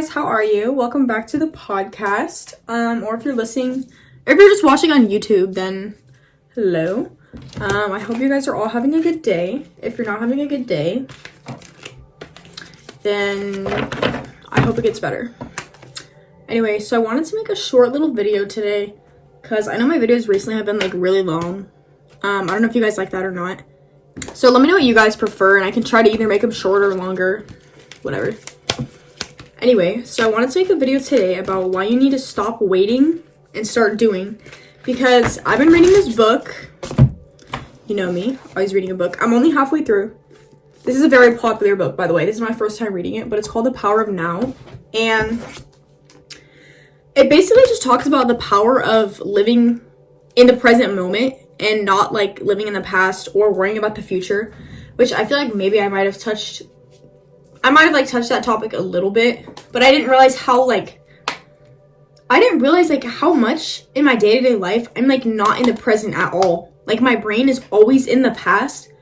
guys, how are you? Welcome back to the podcast. Or if you're just watching on YouTube, then hello. I hope you guys are all having a good day. If you're not having a good day, then I hope it gets better. Anyway, so I wanted to make a short little video today because I know my videos recently have been like really long. I don't know if you guys like that or not. So let me know what you guys prefer and I can try to either make them shorter or longer, whatever. Anyway, so I wanted to make a video today about why you need to stop waiting and start doing. Because I've been reading this book. You know me, always reading a book. I'm only halfway through. This is a very popular book, by the way. This is my first time reading it, but it's called The Power of Now. And it basically just talks about the power of living in the present moment and not like living in the past or worrying about the future, which I feel like maybe I might have touched that topic a little bit, but I didn't realize how much in my day-to-day life I'm like not in the present at all. Like my brain is always in the past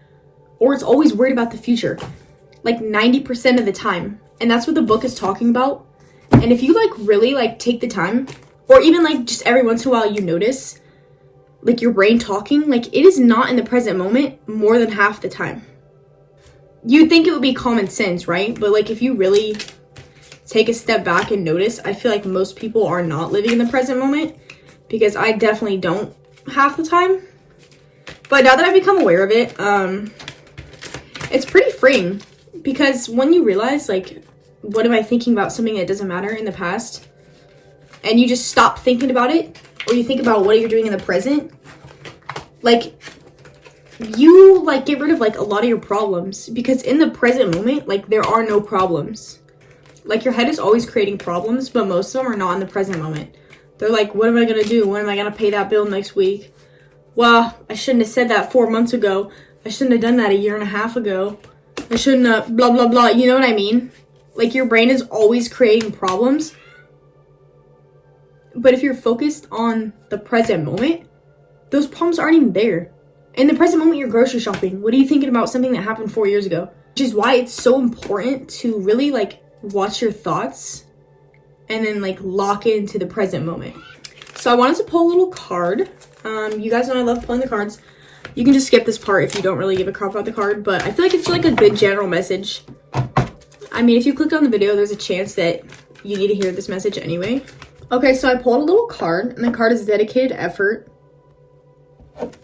or it's always worried about the future, like 90% of the time. And that's what the book is talking about. And if you like really like take the time, or even like just every once in a while you notice like your brain talking, like it is not in the present moment more than half the time. You'd think it would be common sense, right? But like if you really take a step back and notice, I feel like most people are not living in the present moment, because I definitely don't half the time. But now that I've become aware of it, it's pretty freeing, because when you realize like, what am I thinking about something that doesn't matter in the past, and you just stop thinking about it, or you think about what you're doing in the present, like you like get rid of like a lot of your problems, because in the present moment like there are no problems. Like your head is always creating problems, but most of them are not in the present moment. They're like, what am I gonna do? When am I gonna pay that bill next week? Well, I shouldn't have said that 4 months ago. I shouldn't have done that a year and a half ago. I shouldn't have blah blah blah. You know what I mean? Like your brain is always creating problems. But if you're focused on the present moment, those problems aren't even there. In the present moment, you're grocery shopping. What are you thinking about something that happened 4 years ago? Which is why it's so important to really like watch your thoughts and then like lock into the present moment. So I wanted to pull a little card. You guys know I love pulling the cards. You can just skip this part if you don't really give a crap about the card, but I feel like it's like a good general message. I mean, if you clicked on the video, there's a chance that you need to hear this message anyway. Okay, so I pulled a little card, and the card is dedicated effort.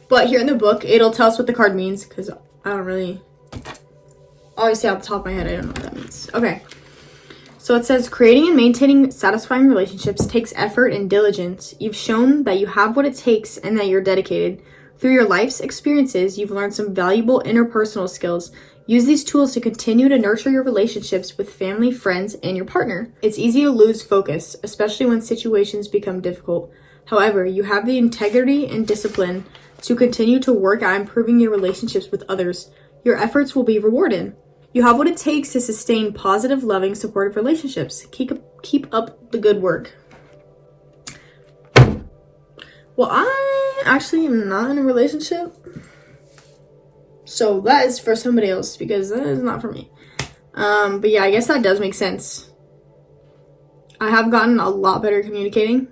But here in the book, it'll tell us what the card means, because I don't really, obviously off the top of my head, I don't know what that means. Okay, so it says, creating and maintaining satisfying relationships takes effort and diligence. You've shown that you have what it takes and that you're dedicated. Through your life's experiences, you've learned some valuable interpersonal skills. Use these tools to continue to nurture your relationships with family, friends, and your partner. It's easy to lose focus, especially when situations become difficult. However, you have the integrity and discipline to continue to work at improving your relationships with others. Your efforts will be rewarded. You have what it takes to sustain positive, loving, supportive relationships. Keep up the good work. Well, I actually am not in a relationship, so that is for somebody else, because that is not for me. But yeah, I guess that does make sense. I have gotten a lot better at communicating.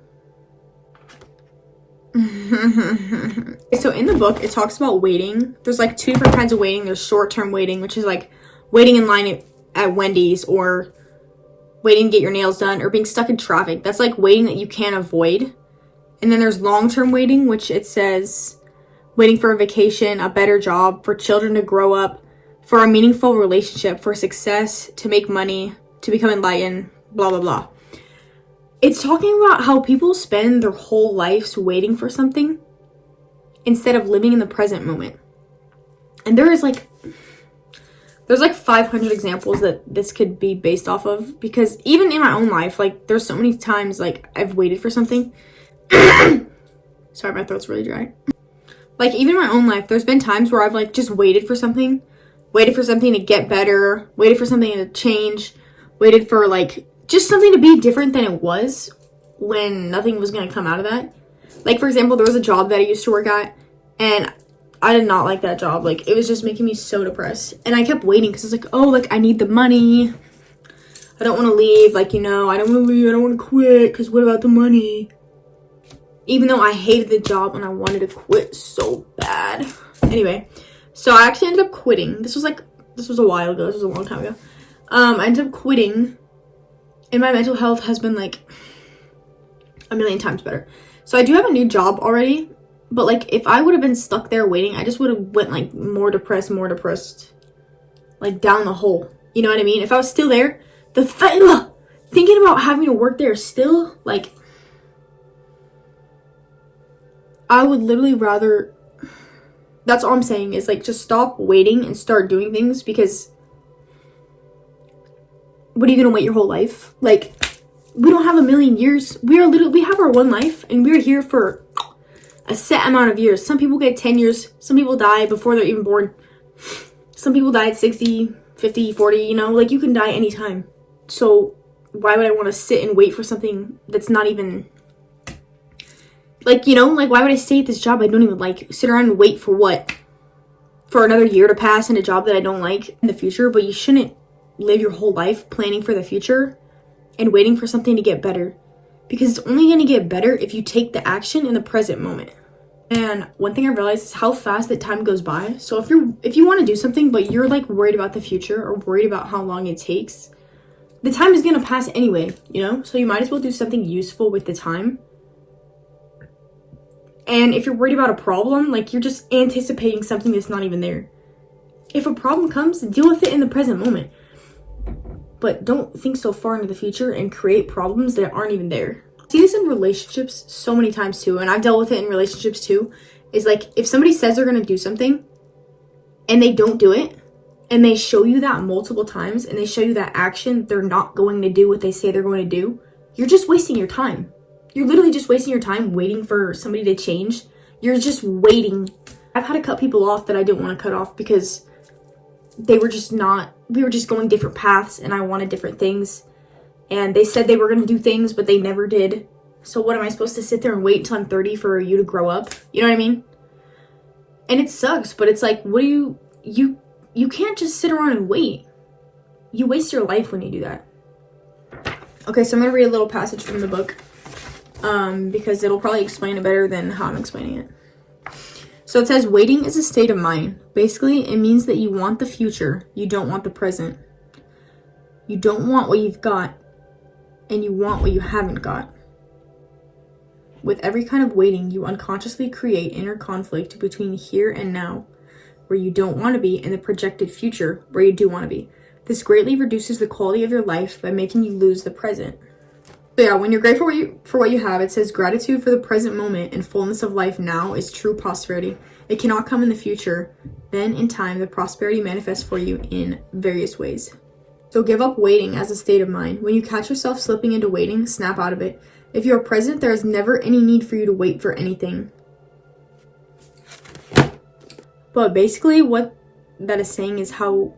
So in the book, it talks about waiting. There's like 2 different kinds of waiting. There's short-term waiting, which is like waiting in line at Wendy's, or waiting to get your nails done, or being stuck in traffic. That's like waiting that you can't avoid. And then there's long-term waiting, which it says waiting for a vacation, a better job, for children to grow up, for a meaningful relationship, for success, to make money, to become enlightened, blah, blah, blah. It's talking about how people spend their whole lives waiting for something instead of living in the present moment. And there's like 500 examples that this could be based off of, because even in my own life, like there's so many times like I've waited for something. Sorry, my throat's really dry. Like even in my own life, there's been times where I've like just waited for something to get better, waited for something to change, waited for like just something to be different than it was when nothing was going to come out of that. Like for example, there was a job that I used to work at, and I did not like that job. Like it was just making me so depressed, and I kept waiting because I was like, oh, like I need the money, I don't want to leave. Like, you know, I don't want to leave. I don't want to quit because what about the money? Even though I hated the job and I wanted to quit so bad. Anyway, so I actually ended up quitting. This was a while ago. This was a long time ago. I ended up quitting, and my mental health has been like a million times better. So I do have a new job already, but like if I would have been stuck there waiting, I just would have went like more depressed, like down the hole. You know what I mean? If I was still there, thinking about having to work there still, like I would literally rather, that's all I'm saying is like just stop waiting and start doing things, because what are you gonna wait your whole life? Like, we don't have a million years. We have our one life, and we're here for a set amount of years. Some people get 10 years. Some people die before they're even born. Some people die at 60, 50, 40, you know? Like, you can die anytime. So, why would I want to sit and wait for something that's not even... Like, you know? Like, why would I stay at this job I don't even like? Sit around and wait for what? For another year to pass in a job that I don't like in the future? But you shouldn't live your whole life planning for the future and waiting for something to get better, because it's only going to get better if you take the action in the present moment. And one thing I realized is how fast that time goes by. So if you want to do something but you're like worried about the future or worried about how long it takes, the time is going to pass anyway, you know? So you might as well do something useful with the time. And if you're worried about a problem, like you're just anticipating something that's not even there. If a problem comes, deal with it in the present moment. But don't think so far into the future and create problems that aren't even there. I see this in relationships so many times too, and I've dealt with it in relationships too, is like if somebody says they're going to do something and they don't do it, and they show you that multiple times, and they show you that action they're not going to do what they say they're going to do, you're just wasting your time. You're literally just wasting your time waiting for somebody to change. You're just waiting. I've had to cut people off that I didn't want to cut off because we were just going different paths and I wanted different things. And they said they were going to do things, but they never did. So what am I supposed to sit there and wait until I'm 30 for you to grow up? You know what I mean? And it sucks, but it's like, what do you can't just sit around and wait. You waste your life when you do that. Okay, so I'm going to read a little passage from the book because it'll probably explain it better than how I'm explaining it. So it says, waiting is a state of mind. Basically, it means that you want the future. You don't want the present. You don't want what you've got, and you want what you haven't got. With every kind of waiting, you unconsciously create inner conflict between here and now, where you don't want to be, and the projected future, where you do want to be. This greatly reduces the quality of your life by making you lose the present. So yeah, when you're grateful for what you have, it says gratitude for the present moment and fullness of life now is true prosperity. It cannot come in the future. Then in time, the prosperity manifests for you in various ways. So give up waiting as a state of mind. When you catch yourself slipping into waiting, snap out of it. If you are present, there is never any need for you to wait for anything. But basically what that is saying is how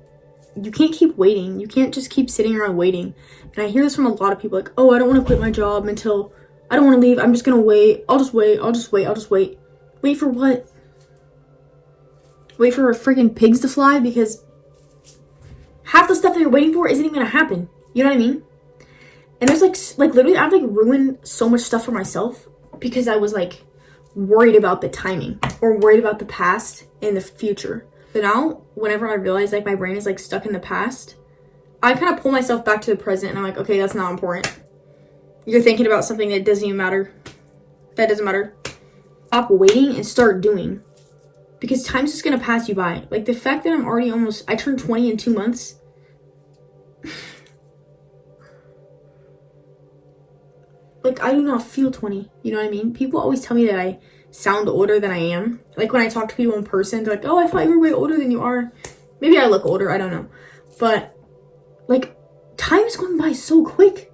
you can't keep waiting. You can't just keep sitting around waiting. And I hear this from a lot of people, like, oh, I don't want to quit my job until, I don't want to leave. I'm just going to wait. I'll just wait. Wait for what? Wait for freaking pigs to fly? Because half the stuff that you're waiting for isn't even going to happen. You know what I mean? And there's like literally, I've like ruined so much stuff for myself because I was like worried about the timing or worried about the past and the future. So now, whenever I realize like my brain is like stuck in the past, I kind of pull myself back to the present and I'm like, okay, that's not important. You're thinking about something that doesn't even matter. That doesn't matter. Stop waiting and start doing. Because time's just going to pass you by. Like the fact that I turned 20 in 2 months. Like I do not feel 20. You know what I mean? People always tell me that I sound older than I am. Like when I talk to people in person, they're like, oh, I thought you were way older than you are. Maybe I look older, I don't know. But like time is going by so quick.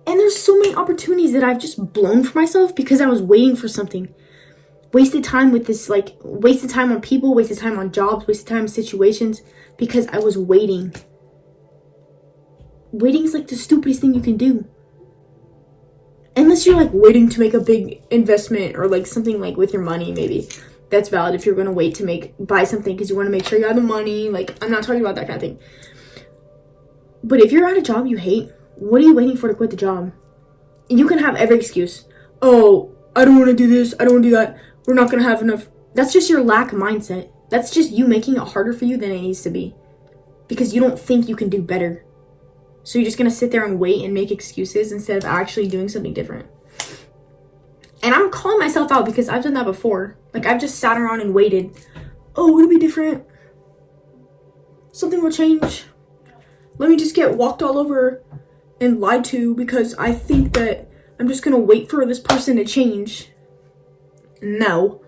And there's so many opportunities that I've just blown for myself because I was waiting for something. Wasted time with this, like wasted time on people, wasted time on jobs, wasted time on situations because I was waiting. Waiting is like the stupidest thing you can do. Unless you're like waiting to make a big investment or like something like with your money, maybe that's valid if you're going to wait to buy something because you want to make sure you have the money. Like I'm not talking about that kind of thing. But if you're at a job you hate what are you waiting for to quit the job? And you can have every excuse. Oh, I don't want to do this. I don't want to do that. We're not going to have enough. That's just your lack mindset. That's just you making it harder for you than it needs to be. Because you don't think you can do better. So you're just going to sit there and wait and make excuses instead of actually doing something different. And I'm calling myself out because I've done that before. Like, I've just sat around and waited. Oh, it'll be different. Something will change. Let me just get walked all over and lied to because I think that I'm just gonna wait for this person to change. No.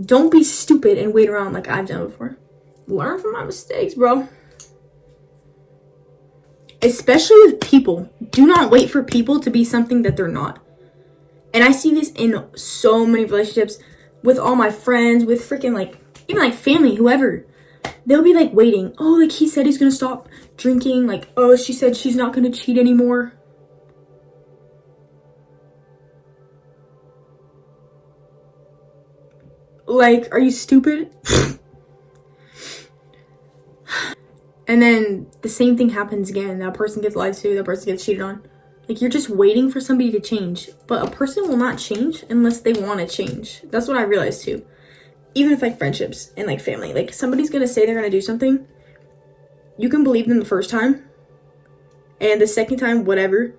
Don't be stupid and wait around like I've done before. Learn from my mistakes, bro. Especially with people. Do not wait for people to be something that they're not. And I see this in so many relationships with all my friends, with freaking like, even like family, whoever. They'll be like waiting. Oh, like he said he's gonna stop drinking. Like, oh, she said she's not gonna cheat anymore. Like, are you stupid? And then the same thing happens again. That person gets lied to, that person gets cheated on. Like, you're just waiting for somebody to change. But a person will not change unless they want to change. That's what I realized too. Even with like friendships and like family. Like, somebody's going to say they're going to do something. You can believe them the first time. And the second time, whatever.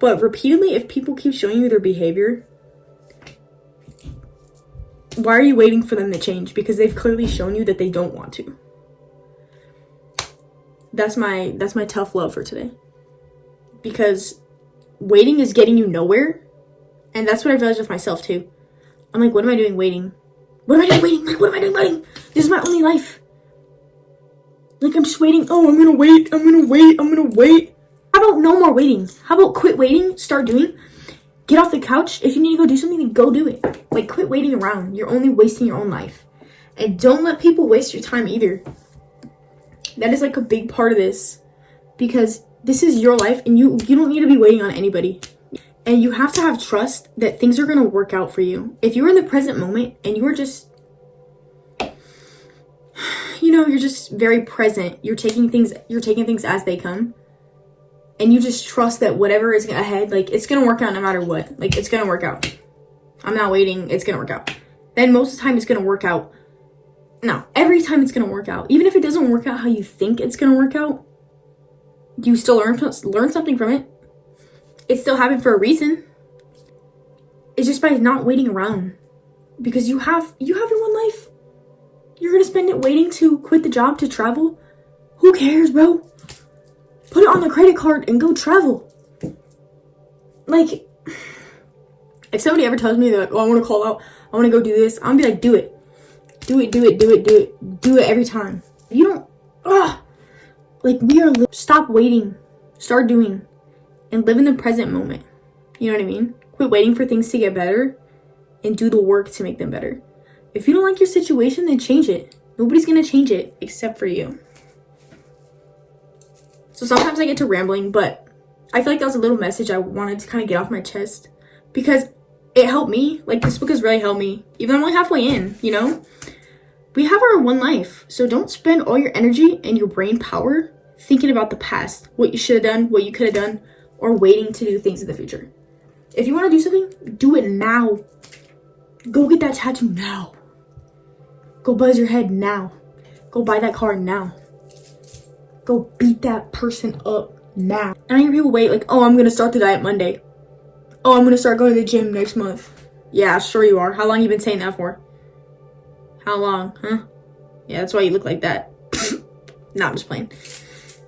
But repeatedly, if people keep showing you their behavior, why are you waiting for them to change? Because they've clearly shown you that they don't want to. That's my tough love for today. Because waiting is getting you nowhere. And that's what I realized with myself too. I'm like, what am I doing waiting? What am I doing waiting? Like, what am I doing waiting? This is my only life. Like, I'm just waiting. Oh, I'm gonna wait. I'm gonna wait. I'm gonna wait. How about no more waiting? How about quit waiting? Start doing. Get off the couch. If you need to go do something, then go do it. Like, quit waiting around. You're only wasting your own life. And don't let people waste your time either. That is like a big part of this. Because this is your life and you don't need to be waiting on anybody. And you have to have trust that things are going to work out for you. If you're in the present moment and you're just, you're just very present. You're taking things as they come. And you just trust that whatever is ahead, like, it's going to work out no matter what. Like, it's going to work out. I'm not waiting. It's going to work out. Then most of the time it's going to work out. No, every time it's going to work out. Even if it doesn't work out how you think it's going to work out, you still learn something from it. It still happened for a reason. It's just by not waiting around. Because you have your one life. You're going to spend it waiting to quit the job to travel? Who cares, bro? Put it on the credit card and go travel. Like, if somebody ever tells me, they're like, oh, I want to call out, I want to go do this, I'm going to be like, do it. Do it every time. You don't, stop waiting. Start doing. And live in the present moment. You know what I mean? Quit waiting for things to get better and do the work to make them better. If you don't like your situation, then change it. Nobody's going to change it except for you. So sometimes I get to rambling, but I feel like that was a little message I wanted to kind of get off my chest because it helped me. Like, this book has really helped me. Even though I'm only halfway in, We have our one life, so don't spend all your energy and your brain power thinking about the past, what you should have done, what you could have done, or waiting to do things in the future. If you want to do something, do it now. Go get that tattoo now. Go buzz your head now. Go buy that car now. Go beat that person up now. And I hear people wait like, oh, I'm going to start the diet Monday. Oh, I'm going to start going to the gym next month. Yeah, sure you are. How long you been saying that for? How long, huh? Yeah, that's why you look like that. Nah, I'm just playing.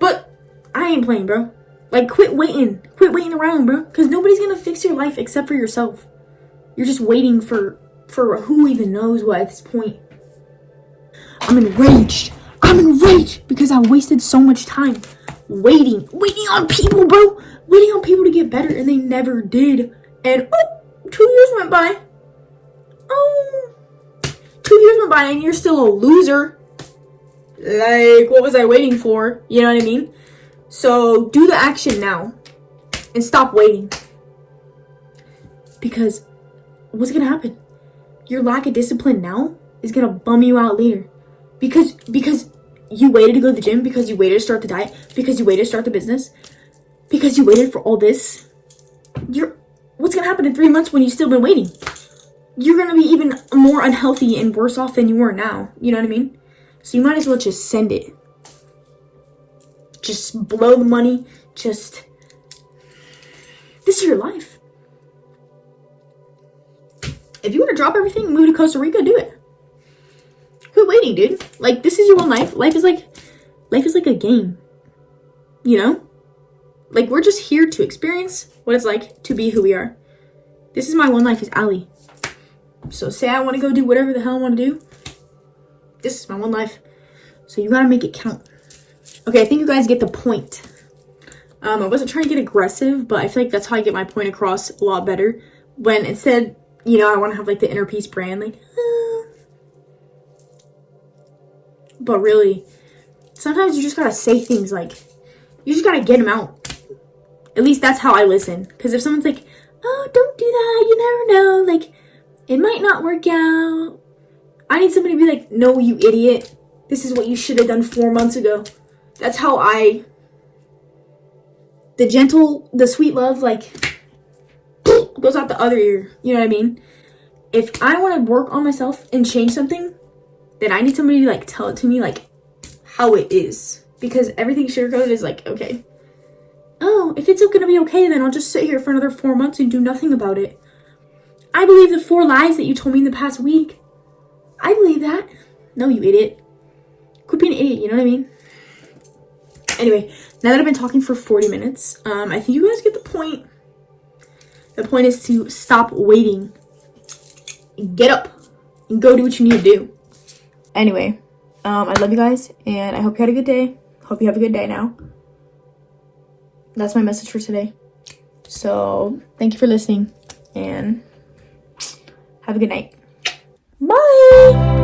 But I ain't playing, bro. Like, quit waiting. Quit waiting around, bro. Because nobody's going to fix your life except for yourself. You're just waiting for who even knows what at this point. I'm enraged. Because I wasted so much time waiting on people, bro. Waiting on people to get better, and they never did. And, 2 years went by. 2 years went by, and you're still a loser. Like, what was I waiting for? You know what I mean? So, do the action now. And stop waiting. Because, what's going to happen? Your lack of discipline now is going to bum you out later. Because you waited to go to the gym, because you waited to start the diet, because you waited to start the business. because you waited for all this, what's gonna happen in 3 months when you've still been waiting? You're gonna be even more unhealthy and worse off than you were now. You know what I mean? So you might as well just send it. Just blow the money. This is your life. If you want to drop everything, move to Costa Rica, do it. Quit waiting, dude. Like, this is your one life. Life is like a game. You know? Like, we're just here to experience what it's like to be who we are. This is my one life, is Ali. So say I want to go do whatever the hell I want to do. This is my one life. So you gotta make it count. Okay, I think you guys get the point. I wasn't trying to get aggressive, but I feel like that's how I get my point across a lot better. When instead, you know, I want to have like the inner peace brand, like, but really, sometimes you just gotta say things like, you just gotta get them out. At least that's how I listen. Because if someone's like, oh, don't do that, you never know, like, it might not work out. I need somebody to be like, no, you idiot. This is what you should have done 4 months ago. That's how the sweet love, like, goes out the other ear. You know what I mean? If I want to work on myself and change something, then I need somebody to, like, tell it to me, like, how it is. Because everything sugarcoated is like, okay. Oh, if it's going to be okay, then I'll just sit here for another 4 months and do nothing about it. I believe the 4 lies that you told me in the past week. I believe that. No, you idiot. Quit being an idiot, you know what I mean? Anyway, now that I've been talking for 40 minutes, I think you guys get the point. The point is to stop waiting. Get up and go do what you need to do. Anyway, I love you guys, and I hope you had a good day. Hope you have a good day now. That's my message for today. So, thank you for listening, and have a good night. Bye!